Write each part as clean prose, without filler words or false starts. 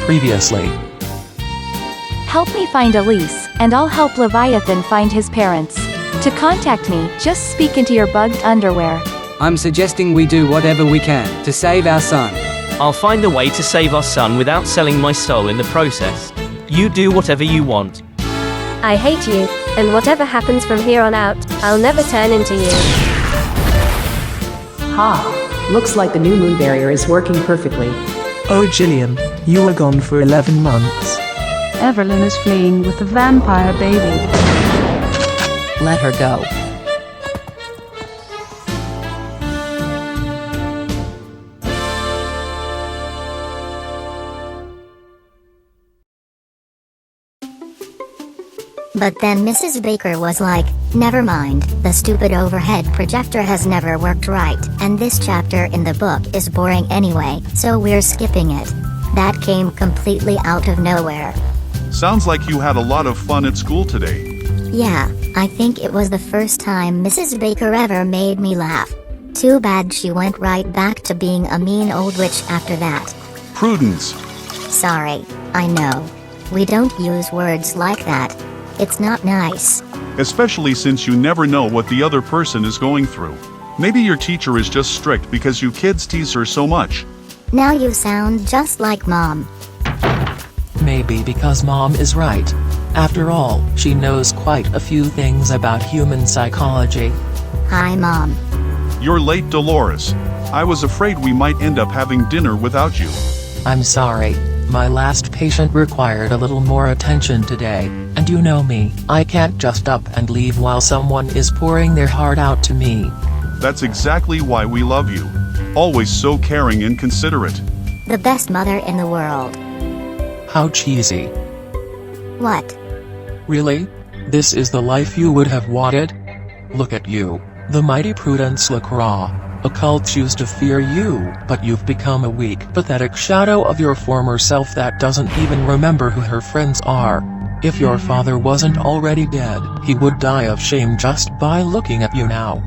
previously. Help me find Elise, and I'll help Leviathan find his parents. To contact me, just speak into your bugged underwear. I'm suggesting we do whatever we can to save our son. I'll find a way to save our son without selling my soul in the process. You do whatever you want. I hate you, and whatever happens from here on out, I'll never turn into you. Ha! Looks like the new moon barrier is working perfectly. Oh Gillian, you were gone for 11 months. Evelyn is fleeing with the vampire baby. Let her go. But then Mrs. Baker was like, never mind, the stupid overhead projector has never worked right, and this chapter in the book is boring anyway, so we're skipping it. That came completely out of nowhere. Sounds like you had a lot of fun at school today. Yeah, I think it was the first time Mrs. Baker ever made me laugh. Too bad she went right back to being a mean old witch after that. Prudence. Sorry, I know. We don't use words like that. It's not nice. Especially since you never know what the other person is going through. Maybe your teacher is just strict because you kids tease her so much. Now you sound just like Mom. Maybe because Mom is right. After all, she knows quite a few things about human psychology. Hi Mom. You're late, Dolores. I was afraid we might end up having dinner without you. I'm sorry. My last patient required a little more attention today, and you know me, I can't just up and leave while someone is pouring their heart out to me. That's exactly why we love you. Always so caring and considerate. The best mother in the world. How cheesy. What? Really? This is the life you would have wanted? Look at you, the mighty Prudence LaCroix. Occult used to fear you, but you've become a weak, pathetic shadow of your former self that doesn't even remember who her friends are. If your father wasn't already dead, he would die of shame just by looking at you now.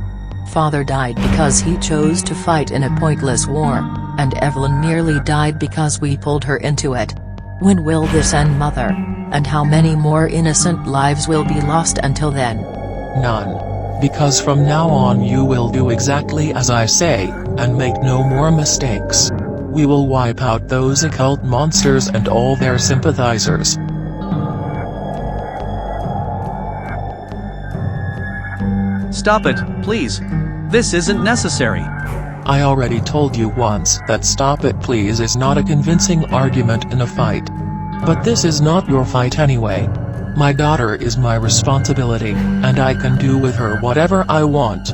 Father died because he chose to fight in a pointless war, and Evelyn nearly died because we pulled her into it. When will this end, Mother? And how many more innocent lives will be lost until then? None. Because from now on you will do exactly as I say, and make no more mistakes. We will wipe out those occult monsters and all their sympathizers. Stop it, please. This isn't necessary. I already told you once that stop it please is not a convincing argument in a fight. But this is not your fight anyway. My daughter is my responsibility, and I can do with her whatever I want.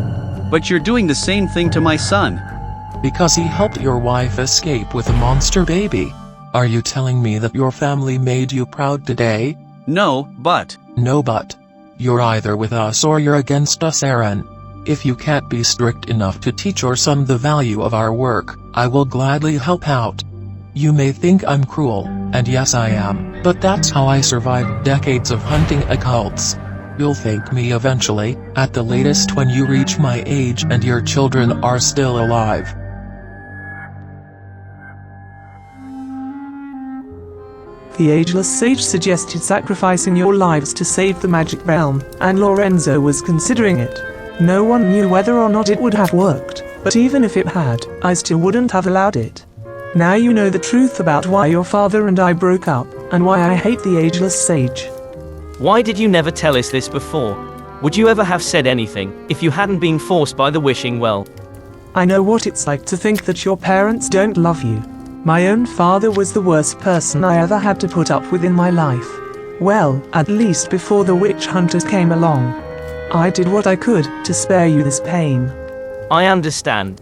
But you're doing the same thing to my son. Because he helped your wife escape with a monster baby. Are you telling me that your family made you proud today? No, but... No but. You're either with us or you're against us, Aaron. If you can't be strict enough to teach your son the value of our work, I will gladly help out. You may think I'm cruel, and yes I am, but that's how I survived decades of hunting occults. You'll thank me eventually, at the latest when you reach my age and your children are still alive. The Ageless Sage suggested sacrificing your lives to save the magic realm, and Lorenzo was considering it. No one knew whether or not it would have worked, but even if it had, I still wouldn't have allowed it. Now you know the truth about why your father and I broke up, and why I hate the Ageless Sage. Why did you never tell us this before? Would you ever have said anything, if you hadn't been forced by the wishing well? I know what it's like to think that your parents don't love you. My own father was the worst person I ever had to put up with in my life. Well, at least before the witch hunters came along. I did what I could to spare you this pain. I understand.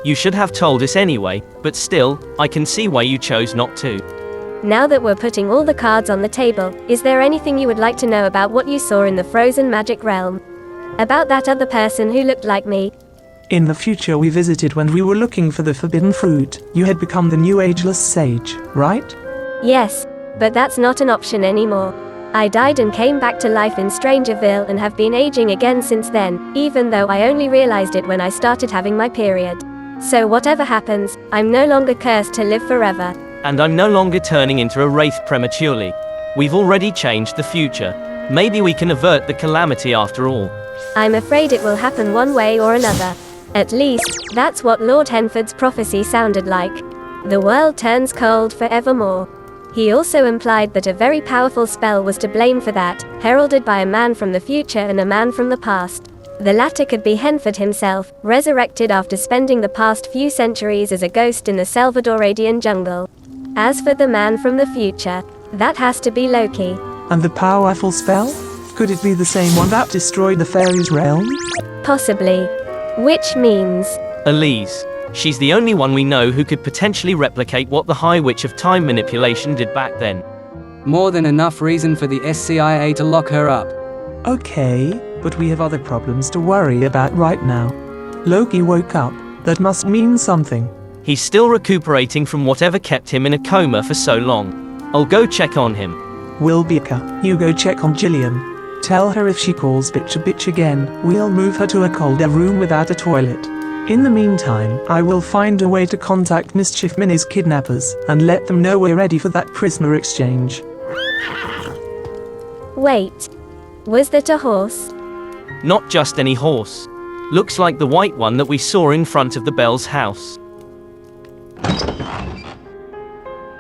You should have told us anyway, but still, I can see why you chose not to. Now that we're putting all the cards on the table, is there anything you would like to know about what you saw in the frozen magic realm? About that other person who looked like me? In the future we visited when we were looking for the forbidden fruit. You had become the new Ageless Sage, right? Yes, but that's not an option anymore. I died and came back to life in Strangerville and have been aging again since then, even though I only realized it when I started having my period. So whatever happens, I'm no longer cursed to live forever. And I'm no longer turning into a wraith prematurely. We've already changed the future. Maybe we can avert the calamity after all. I'm afraid it will happen one way or another. At least, that's what Lord Henford's prophecy sounded like. The world turns cold forevermore. He also implied that a very powerful spell was to blame for that, heralded by a man from the future and a man from the past. The latter could be Henford himself, resurrected after spending the past few centuries as a ghost in the Salvadoradian jungle. As for the man from the future, that has to be Loki. And the powerful spell? Could it be the same one that destroyed the fairies' realm? Possibly. Which means... Elise. She's the only one we know who could potentially replicate what the High Witch of Time Manipulation did back then. More than enough reason for the SCIA to lock her up. Okay, but we have other problems to worry about right now. Loki woke up. That must mean something. He's still recuperating from whatever kept him in a coma for so long. I'll go check on him. Wilbica, you go check on Jillian. Tell her if she calls bitch a bitch again, we'll move her to a colder room without a toilet. In the meantime, I will find a way to contact Mischief Minnie's kidnappers and let them know we're ready for that prisoner exchange. Wait. Was that a horse? Not just any horse. Looks like the white one that we saw in front of the Bell's house.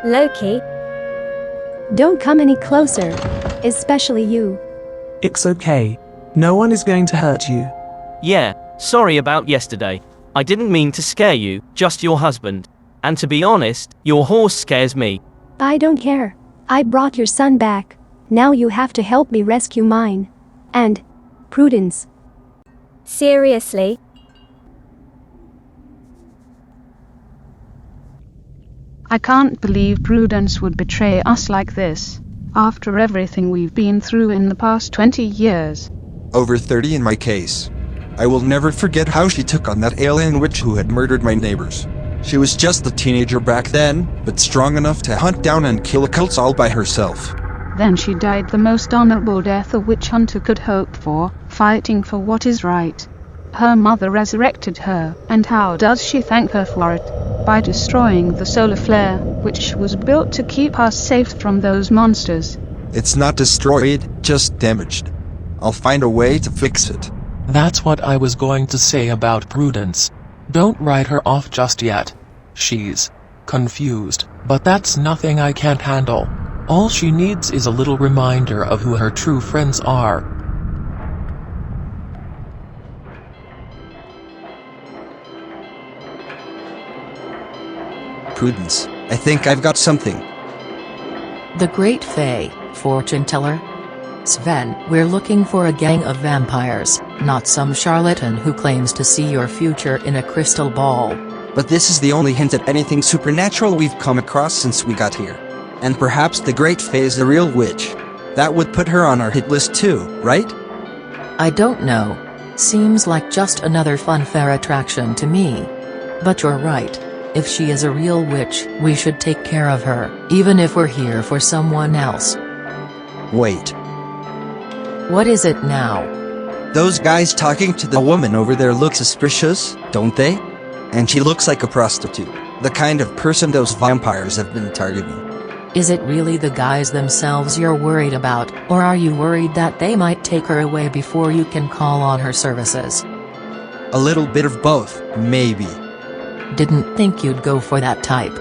Loki? Don't come any closer. Especially you. It's okay. No one is going to hurt you. Yeah, sorry about yesterday. I didn't mean to scare you, just your husband. And to be honest, your horse scares me. I don't care. I brought your son back. Now you have to help me rescue mine. And Prudence. Seriously? I can't believe Prudence would betray us like this, after everything we've been through in the past 20 years. Over 30 in my case. I will never forget how she took on that alien witch who had murdered my neighbors. She was just a teenager back then, but strong enough to hunt down and kill occults all by herself. Then she died the most honorable death a witch hunter could hope for, fighting for what is right. Her mother resurrected her, and how does she thank her for it? By destroying the solar flare, which was built to keep us safe from those monsters. It's not destroyed, just damaged. I'll find a way to fix it. That's what I was going to say about Prudence. Don't write her off just yet. She's confused, but that's nothing I can't handle. All she needs is a little reminder of who her true friends are. Prudence, I think I've got something. The Great Fae, fortune teller? Sven, we're looking for a gang of vampires, not some charlatan who claims to see your future in a crystal ball. But this is the only hint at anything supernatural we've come across since we got here. And perhaps the Great Fae is the real witch. That would put her on our hit list too, right? I don't know. Seems like just another fun fair attraction to me. But you're right. If she is a real witch, we should take care of her, even if we're here for someone else. Wait. What is it now? Those guys talking to the woman over there look suspicious, don't they? And she looks like a prostitute, the kind of person those vampires have been targeting. Is it really the guys themselves you're worried about, or are you worried that they might take her away before you can call on her services? A little bit of both, maybe. Didn't think you'd go for that type.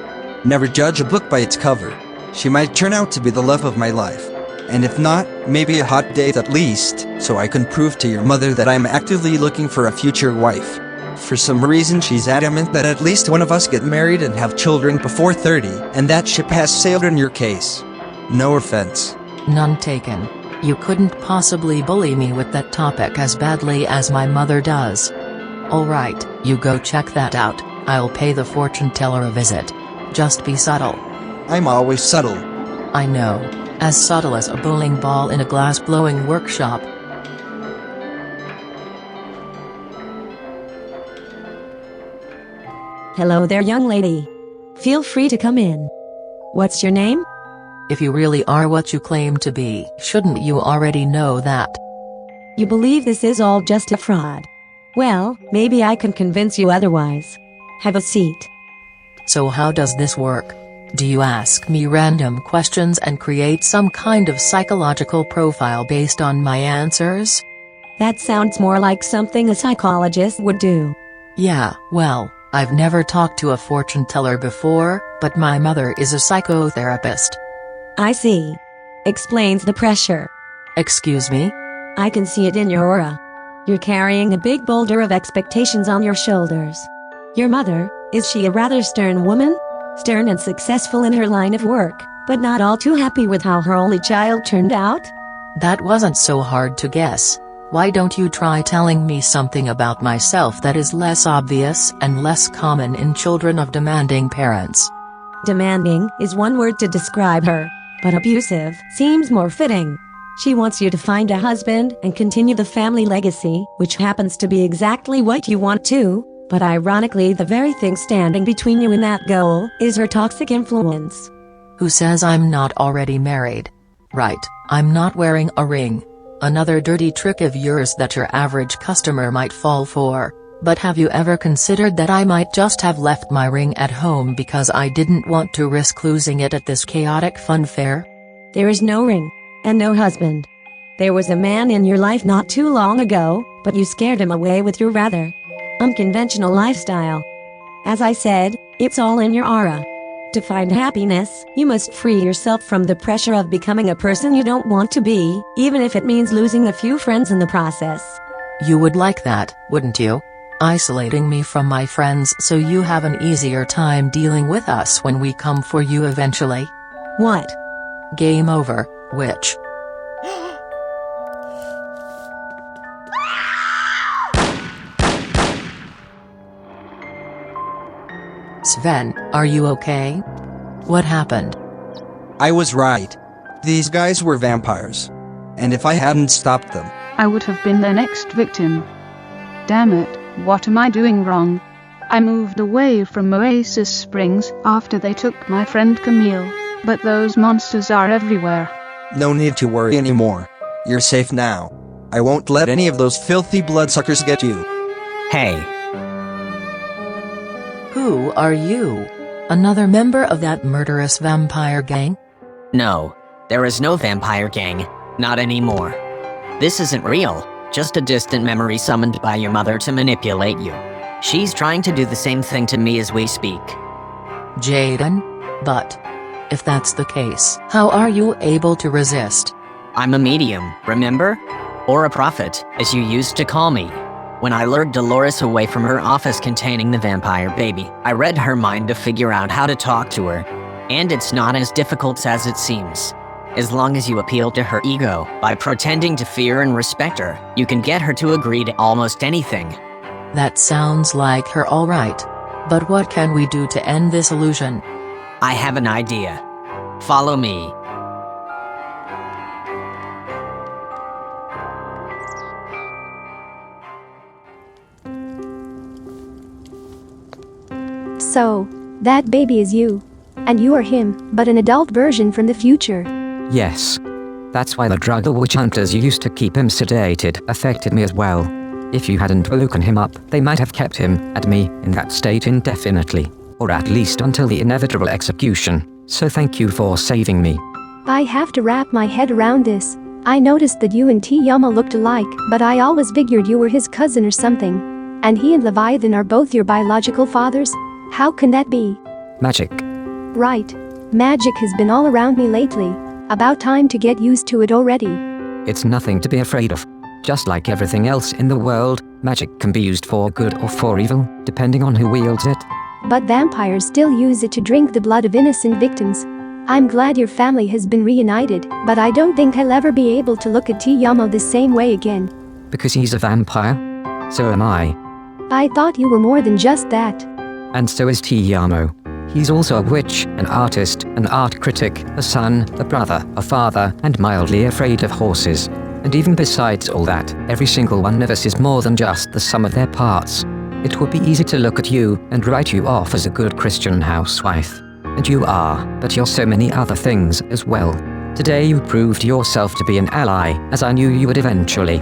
Never judge a book by its cover. She might turn out to be the love of my life. And if not, maybe a hot date at least, so I can prove to your mother that I'm actively looking for a future wife. For some reason she's adamant that at least one of us get married and have children before 30, and that ship has sailed in your case. No offense. None taken. You couldn't possibly bully me with that topic as badly as my mother does. Alright, you go check that out. I'll pay the fortune teller a visit. Just be subtle. I'm always subtle. I know. As subtle as a bowling ball in a glass-blowing workshop. Hello there, young lady. Feel free to come in. What's your name? If you really are what you claim to be, shouldn't you already know that? You believe this is all just a fraud. Well, maybe I can convince you otherwise. Have a seat. So how does this work? Do you ask me random questions and create some kind of psychological profile based on my answers? That sounds more like something a psychologist would do. Yeah, well, I've never talked to a fortune teller before, but my mother is a psychotherapist. I see. Explains the pressure. Excuse me? I can see it in your aura. You're carrying a big boulder of expectations on your shoulders. Your mother, is she a rather stern woman? Stern and successful in her line of work, but not all too happy with how her only child turned out? That wasn't so hard to guess. Why don't you try telling me something about myself that is less obvious and less common in children of demanding parents? Demanding is one word to describe her, but abusive seems more fitting. She wants you to find a husband and continue the family legacy, which happens to be exactly what you want too, but ironically the very thing standing between you and that goal is her toxic influence. Who says I'm not already married? Right, I'm not wearing a ring. Another dirty trick of yours that your average customer might fall for. But have you ever considered that I might just have left my ring at home because I didn't want to risk losing it at this chaotic fun fair? There is no ring. And no husband. There was a man in your life not too long ago, but you scared him away with your rather unconventional lifestyle. As I said, it's all in your aura. To find happiness, you must free yourself from the pressure of becoming a person you don't want to be, even if it means losing a few friends in the process. You would like that, wouldn't you? Isolating me from my friends so you have an easier time dealing with us when we come for you eventually? What? Game over. Which? Sven, are you okay? What happened? I was right. These guys were vampires. And if I hadn't stopped them, I would have been their next victim. Damn it, what am I doing wrong? I moved away from Oasis Springs after they took my friend Camille, but those monsters are everywhere. no need to worry anymore. You're safe now. I won't let any of those filthy bloodsuckers get you. Hey. Who are you? Another member of that murderous vampire gang? No, there is no vampire gang. Not anymore. This isn't real, just a distant memory summoned by your mother to manipulate you. She's trying to do the same thing to me as we speak. Jayden? But if that's the case, how are you able to resist? I'm a medium, remember? Or a prophet, as you used to call me. When I lured Dolores away from her office containing the vampire baby, I read her mind to figure out how to talk to her. And it's not as difficult as it seems. As long as you appeal to her ego, by pretending to fear and respect her, you can get her to agree to almost anything. That sounds like her alright. But what can we do to end this illusion? I have an idea. Follow me. So, that baby is you. And you are him, but an adult version from the future. Yes. That's why the drug the witch hunters used to keep him sedated affected me as well. If you hadn't woken him up, they might have kept him, and me, in that state indefinitely. Or at least until the inevitable execution. So thank you for saving me. I have to wrap my head around this. I noticed that you and Tiamo looked alike, but I always figured you were his cousin or something. And he and Leviathan are both your biological fathers? How can that be? Magic. Right. Magic has been all around me lately. About time to get used to it already. It's nothing to be afraid of. Just like everything else in the world, magic can be used for good or for evil, depending on who wields it. But vampires still use it to drink the blood of innocent victims. I'm glad your family has been reunited, but I don't think I'll ever be able to look at Tiamo the same way again. Because he's a vampire? So am I. I thought you were more than just that. And so is Tiamo. He's also a witch, an artist, an art critic, a son, a brother, a father, and mildly afraid of horses. And even besides all that, every single one of us is more than just the sum of their parts. It would be easy to look at you and write you off as a good Christian housewife. And you are, but you're so many other things as well. Today you proved yourself to be an ally, as I knew you would eventually.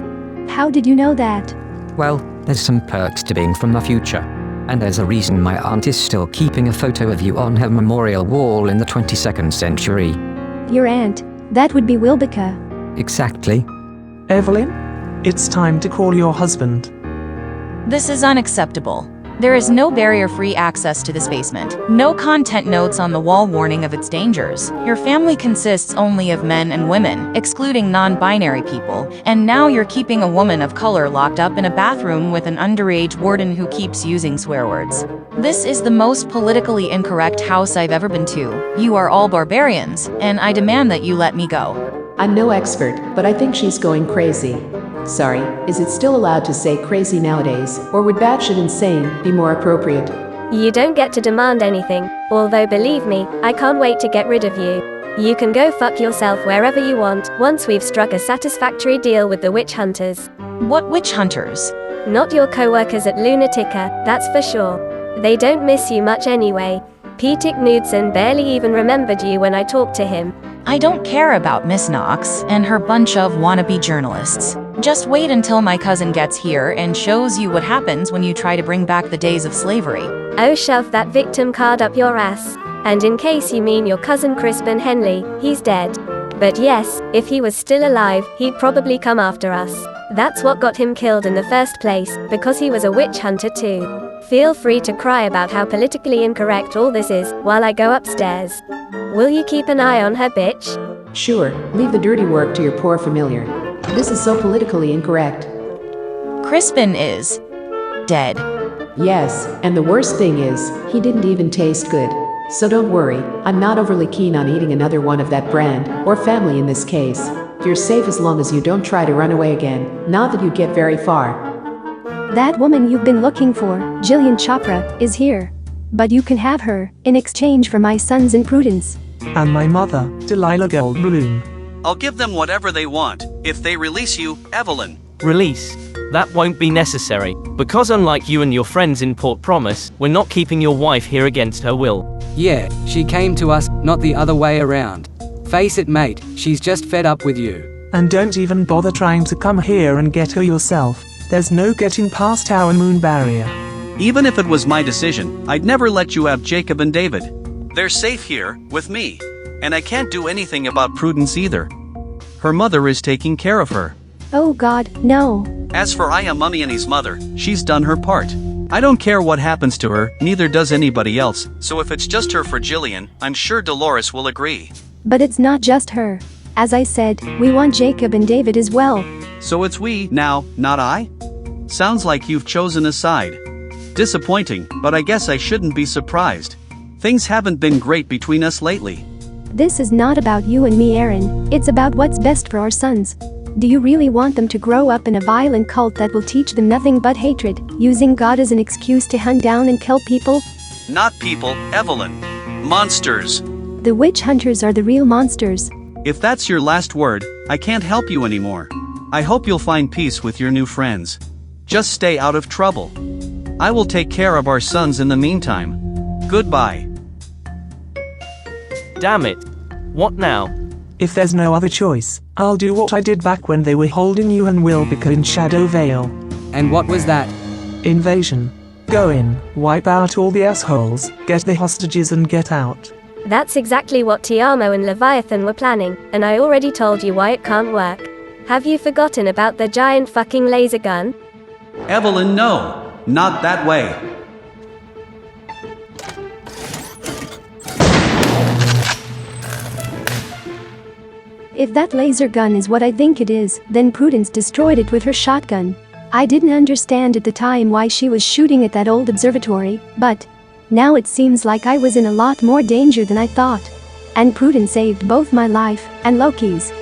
How did you know that? Well, there's some perks to being from the future. And there's a reason my aunt is still keeping a photo of you on her memorial wall in the 22nd century. Your aunt? That would be Wilbica. Exactly. Evelyn? It's time to call your husband. This is unacceptable. There is no barrier-free access to this basement. No content notes on the wall warning of its dangers. Your family consists only of men and women, excluding non-binary people, and now you're keeping a woman of color locked up in a bathroom with an underage warden who keeps using swear words. This is the most politically incorrect house I've ever been to. You are all barbarians, and I demand that you let me go. I'm no expert, but I think she's going crazy. Sorry, is it still allowed to say crazy nowadays, or would batshit insane be more appropriate? You don't get to demand anything, although believe me, I can't wait to get rid of you. You can go fuck yourself wherever you want, once we've struck a satisfactory deal with the witch hunters. What witch hunters? Not your co-workers at Lunatica, that's for sure. They don't miss you much anyway. Peter Knudsen barely even remembered you when I talked to him. I don't care about Miss Knox and her bunch of wannabe journalists. Just wait until my cousin gets here and shows you what happens when you try to bring back the days of slavery. Oh, shove that victim card up your ass. And in case you mean your cousin Crispin Henley, he's dead. But yes, if he was still alive, he'd probably come after us. That's what got him killed in the first place, because he was a witch hunter too. Feel free to cry about how politically incorrect all this is, while I go upstairs. Will you keep an eye on her, bitch? Sure, leave the dirty work to your poor familiar. This is so politically incorrect. Crispin is dead. Yes, and the worst thing is, he didn't even taste good. So don't worry, I'm not overly keen on eating another one of that brand, or family in this case. You're safe as long as you don't try to run away again, not that you'd get very far. That woman you've been looking for, Jillian Chopra, is here. But you can have her, in exchange for my sons and Prudence. And my mother, Delilah Goldbloom. I'll give them whatever they want, if they release you, Evelyn. Release? That won't be necessary, because unlike you and your friends in Port Promise, we're not keeping your wife here against her will. Yeah, she came to us, not the other way around. Face it, mate, she's just fed up with you. And don't even bother trying to come here and get her yourself. There's no getting past our moon barrier. Even if it was my decision, I'd never let you have Jacob and David. They're safe here, with me. And I can't do anything about Prudence either. Her mother is taking care of her. Oh God, no. As for Mammini's mother, she's done her part. I don't care what happens to her, neither does anybody else, so if it's just her for Jillian, I'm sure Dolores will agree. But it's not just her. As I said, we want Jacob and David as well. So it's we, now, not I? Sounds like you've chosen a side. Disappointing, but I guess I shouldn't be surprised. Things haven't been great between us lately. This is not about you and me, Aaron. It's about what's best for our sons. Do you really want them to grow up in a violent cult that will teach them nothing but hatred, using God as an excuse to hunt down and kill people? Not people, Evelyn. Monsters. The witch hunters are the real monsters. If that's your last word, I can't help you anymore. I hope you'll find peace with your new friends. Just stay out of trouble. I will take care of our sons in the meantime. Goodbye. Damn it. What now? If there's no other choice, I'll do what I did back when they were holding you and Wilbica in Shadow Vale. And what was that? Invasion. Go in, wipe out all the assholes, get the hostages and get out. That's exactly what Tiamo and Leviathan were planning, and I already told you why it can't work. Have you forgotten about the giant fucking laser gun? Evelyn, no. Not that way. If that laser gun is what I think it is, then Prudence destroyed it with her shotgun. I didn't understand at the time why she was shooting at that old observatory, but now it seems like I was in a lot more danger than I thought. And Prudence saved both my life and Loki's.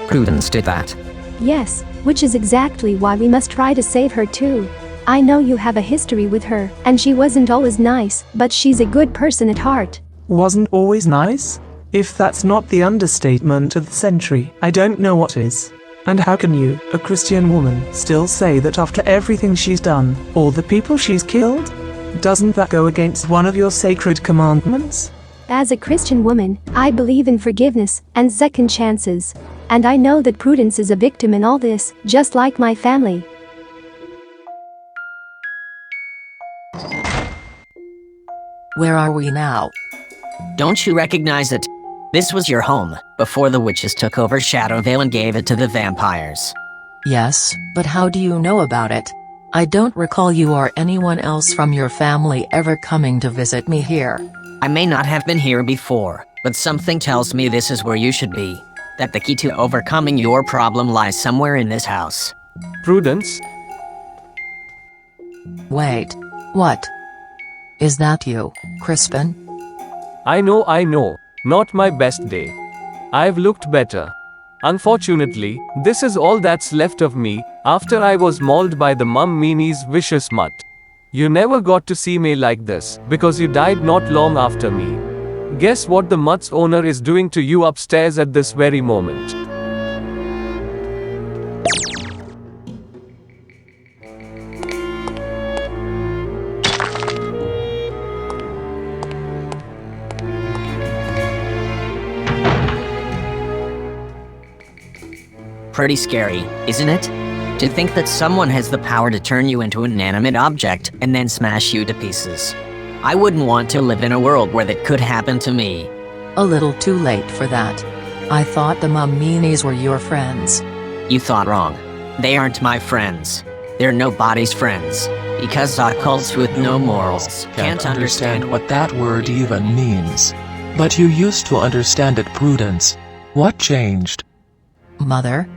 Prudence did that. Yes, which is exactly why we must try to save her too. I know you have a history with her, and she wasn't always nice, but she's a good person at heart. Wasn't always nice? If that's not the understatement of the century, I don't know what is. And how can you, a Christian woman, still say that after everything she's done, all the people she's killed? Doesn't that go against one of your sacred commandments? As a Christian woman, I believe in forgiveness and second chances. And I know that Prudence is a victim in all this, just like my family. Where are we now? Don't you recognize it? This was your home, before the witches took over Shadowvale and gave it to the vampires. Yes, but how do you know about it? I don't recall you or anyone else from your family ever coming to visit me here. I may not have been here before, but something tells me this is where you should be. That the key to overcoming your problem lies somewhere in this house. Prudence? Wait. What? Is that you, Crispin? I know. Not my best day. I've looked better. Unfortunately, this is all that's left of me, after I was mauled by the Mamminis' vicious mutt. You never got to see me like this, because you died not long after me. Guess what the mutt's owner is doing to you upstairs at this very moment? Pretty scary, isn't it? To think that someone has the power to turn you into an inanimate object and then smash you to pieces. I wouldn't want to live in a world where that could happen to me. A little too late for that. I thought the Mamminis were your friends. You thought wrong. They aren't my friends. They're nobody's friends. Because occults with no morals can't understand what that word even means. But you used to understand it, Prudence. What changed? Mother?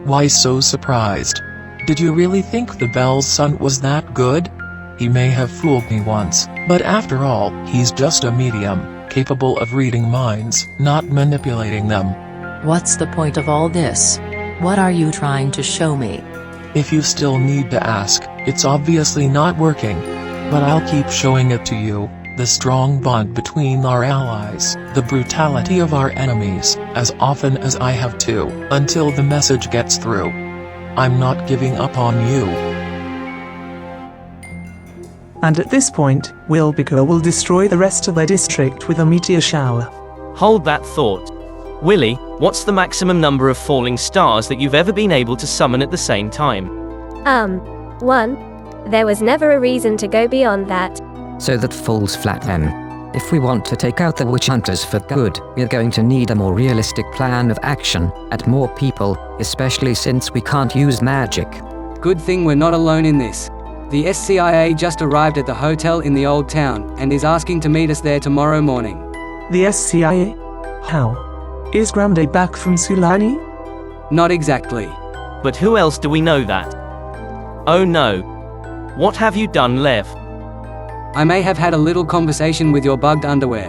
Why so surprised? Did you really think the Bell's son was that good? He may have fooled me once, but after all, he's just a medium, capable of reading minds, not manipulating them. What's the point of all this? What are you trying to show me? If you still need to ask, it's obviously not working. But I'll keep showing it to you. The strong bond between our allies, the brutality of our enemies, as often as I have to, until the message gets through. I'm not giving up on you. And at this point, Wilbica will destroy the rest of their district with a meteor shower. Hold that thought. Willy, what's the maximum number of falling stars that you've ever been able to summon at the same time? 1. There was never a reason to go beyond that. So that falls flat then. If we want to take out the witch hunters for good, we're going to need a more realistic plan of action, and more people, especially since we can't use magic. Good thing we're not alone in this. The SCIA just arrived at the hotel in the old town, and is asking to meet us there tomorrow morning. The SCIA? How? Is Grande back from Sulani? Not exactly. But who else do we know that? Oh no. What have you done, Lev? I may have had a little conversation with your bugged underwear.